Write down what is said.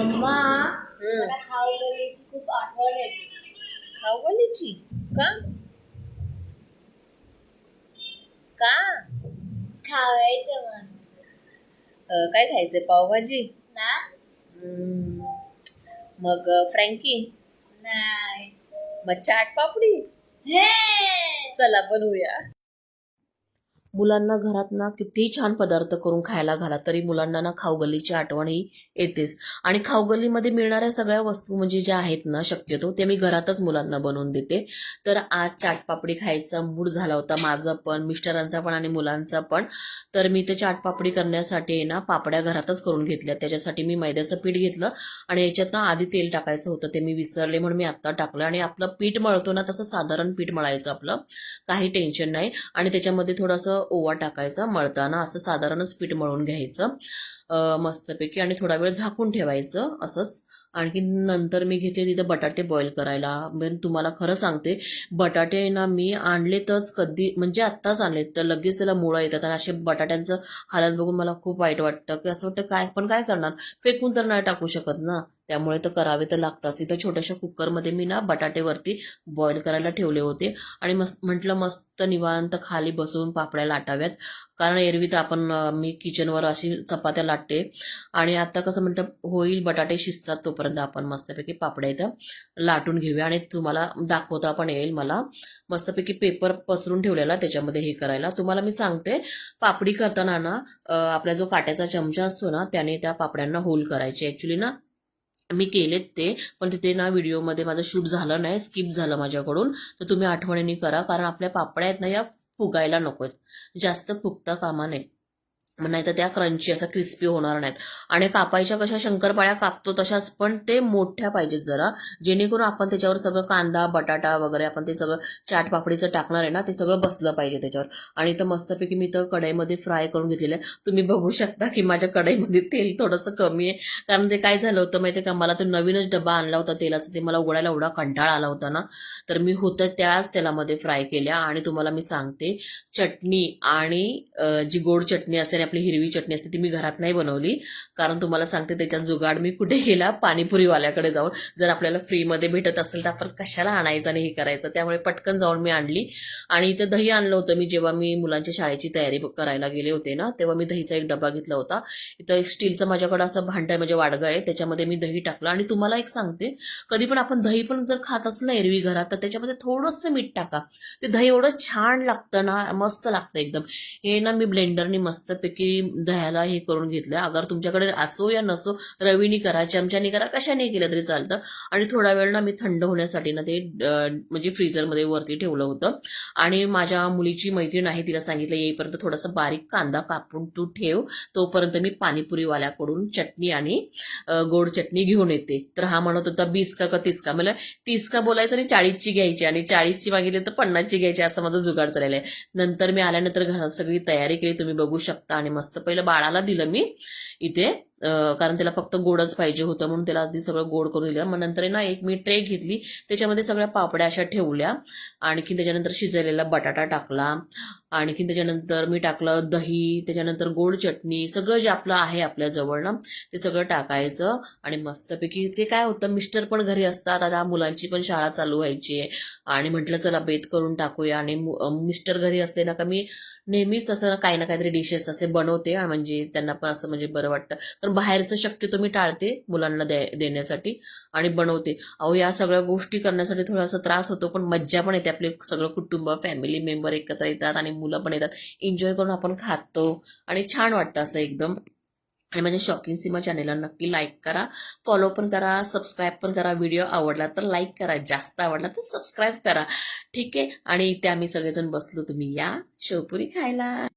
Mamma मला खाऊगल्लीची खूप आठवण येते. खाऊगल्लीची का का खावायचं मन काय खायचंय? पावभाजी ना. मग फ्रँकी, नाही. मग चाट पापडी. हे चला बनवूया. मुलांना घरात ना किती छान पदार्थ करून खायला घाला तरी मुलांना ना खाऊगल्लीची आठवण ही येतेच. आणि खाऊगल्लीमध्ये मिळणाऱ्या सगळ्या वस्तू म्हणजे ज्या आहेत ना शक्यतो ते मी घरातच मुलांना बनवून देते. तर आज चाटपापडी खायचा मूड झाला होता माझा पण, मिस्टरांचा पण आणि मुलांचा पण. तर मी ते चाटपापडी करण्यासाठी ना पापड्या घरातच करून घेतल्या. त्याच्यासाठी मी मैद्याचं पीठ घेतलं आणि याच्यात ना आधी तेल टाकायचं होतं ते मी विसरले म्हणून मी आत्ता टाकलं. आणि आपलं पीठ मळतो ना तसं साधारण पीठ मळायचं आपलं, काही टेन्शन नाही. आणि त्याच्यामध्ये थोडंसं ओवा टाकायचा मळताना, असं साधारणच पीठ मळून घ्यायचं मस्तपैकी आणि थोडा वेळ झाकून ठेवायचं असंच. आणखी नंतर मी घेते तिथं बटाटे बॉईल करायला. पण तुम्हाला खरं सांगते, बटाटे ना मी आणलेतच कधी म्हणजे आत्ताच आणले तर लगेच त्याला मुळं येतात. आणि असे बटाट्यांचं हालत बघून मला खूप वाईट वाटतं की असं वाटतं काय पण काय करणार, फेकून तर नाही टाकू शकत ना, त्यामुळे तर करावे तर लागताच. इथं छोट्याशा कुकरमध्ये मी ना बटाटेवरती बॉईल करायला ठेवले होते आणि म्हटलं मस्त निवांत खाली बसून पापड्या लाटाव्यात. कारण एरवी तर मी किचनवर अशी चपात्या लाटते आणि आता कसं म्हणतं होईल बटाटे शिजतात तोपर्यंत आपण मस्तपैकी पापड्या इथं लाटून घेऊया. आणि तुम्हाला दाखवता पण येईल मला. मस्तपैकी पेपर पसरून ठेवलेला त्याच्यामध्ये हे करायला. तुम्हाला मी सांगते, पापडी करताना ना आपला जो काट्याचा चमचा असतो ना त्याने त्या पापड्यांना होल करायचे. ऍक्च्युली ना मी केलेत ते, पण तिथे ना व्हिडिओमध्ये माझं शूट झालं नाही, स्किप झालं माझ्याकडून. तर तुम्ही आठवणीने करा, कारण आपल्या पापड्या आहेत ना या फुगायला नकोत, जास्त फुगता कामा नये, नाही तर त्या क्रंची असं क्रिस्पी होणार नाहीत. आणि कापायच्या कशा शंकरपाळ्या कापतो तशाच, पण ते मोठ्या पाहिजेत जरा, जेणेकरून आपण त्याच्यावर सगळं कांदा बटाटा वगैरे आपण ते सगळं चाट पापडीचं टाकणार आहे ना ते सगळं बसलं पाहिजे त्याच्यावर. आणि तर मस्तपैकी मी तर कढईमध्ये फ्राय करून घेतलेलं आहे. तुम्ही बघू शकता की माझ्या कढईमध्ये तेल थोडंसं कमी आहे, कारण ते काय झालं होतं माहितीये का, मला तर नवीनच डबा आणला होता तेलाचा, ते मला उघडायला एवढा कंटाळा आला होता ना, तर मी होतं त्याच तेलामध्ये फ्राय केल्या. आणि तुम्हाला मी सांगते, चटणी आणि जी गोड चटणी असते आपली हिरवी चटणी असते ती मी घरात नाही बनवली, कारण तुम्हाला सांगते त्याच्या जुगाड मी कुठे केला, पाणीपुरीवाल्याकडे जाऊन. जर आपल्याला फ्रीमध्ये भेटत असेल तर आपण कशाला आणायचं आणि हे करायचं, त्यामुळे पटकन जाऊन मी आणली. आणि इथं दही आणलं होतं मी, जेव्हा मी मुलांच्या शाळेची तयारी करायला गेले होते ना तेव्हा मी दहीचा एक डबा घेतला होता. इथं एक स्टीलचं माझ्याकडे असं भांड म्हणजे वाडगं आहे, त्याच्यामध्ये मी दही टाकलं. आणि तुम्हाला एक सांगते, कधी पण आपण दही पण जर खात असलं ना एरवी घरात, तर त्याच्यामध्ये थोडंसं मीठ टाका, ते दही एवढं छान लागतं ना, मस्त लागतं एकदम. हे ना मी ब्लेंडरनी मस्तपैकी दह्याला हे करून घेतलं. अगर तुमच्याकडे असो या नसो, रवीनी करा, चमच्यानी करा, कशाने केलं तरी चालतं. आणि थोडा वेळ ना मी थंड होण्यासाठी ना ते म्हणजे फ्रीजरमध्ये वरती ठेवलं होतं. आणि माझ्या मुलीची मैत्रीण आहे, तिला सांगितलं येईपर्यंत थोडासा बारीक कांदा कापून तू ठेव, तोपर्यंत मी पाणीपुरीवाल्याकडून चटणी आणि गोड चटणी घेऊन येते. तर हा म्हणत होता 20 का 30 का, मला 30 का बोलायचं आणि 40ची घ्यायची, आणि 40ची मागितली तर 50ची घ्यायची, असं माझं जुगाड चाललेलं आहे. नंतर मी आल्यानंतर घरात सगळी तयारी केली, तुम्ही बघू शकता. आणि मस्त पहिलं बाळाला दिलं मी इथे, कारण त्याला फक्त गोडच पाहिजे होतं म्हणून त्याला आधी सगळं गोड करून दिलं. मग नंतर ना एक मी ट्रे घेतली, त्याच्यामध्ये सगळ्या पापड्या अशा ठेवल्या. आणखी त्याच्यानंतर शिजलेला बटाटा टाकला, आणखी त्याच्यानंतर मी टाकलं दही, त्याच्यानंतर गोड चटणी, सगळं जे आपलं आहे आपल्या जवळ ना ते सगळं टाकायचं. आणि मस्तपैकी ते काय होतं, मिस्टर पण घरी असतात, आता मुलांची पण शाळा चालू व्हायची आहे, आणि म्हटलं चला बेत करून टाकूया. आणि मिस्टर घरी असले ना का मी नेहमीच असं काही ना काहीतरी डिशेस असे बनवते, म्हणजे त्यांना पण असं म्हणजे बरं वाटतं. कारण बाहेरचं शक्यतो मी टाळते मुलांना देण्यासाठी, आणि बनवते. अहो या सगळ्या गोष्टी करण्यासाठी थोडासा त्रास होतो, पण मज्जा पण येते. आपले सगळं कुटुंब फॅमिली मेंबर एकत्र येतात आणि मुलं पण येतात, एन्जॉय करून आपण खातो आणि छान वाटतं असं एकदम. आणि माझ्या शॉकिंग सीमा चॅनेलला नक्की लाईक करा, फॉलो पण करा, सबस्क्राईब पण करा. व्हिडिओ आवडला तर लाईक करा, जास्त आवडला तर सबस्क्राईब करा, ठीक आहे. आणि इथे आम्ही सगळेजण बसलो, तुम्ही या शेवपुरी खायला.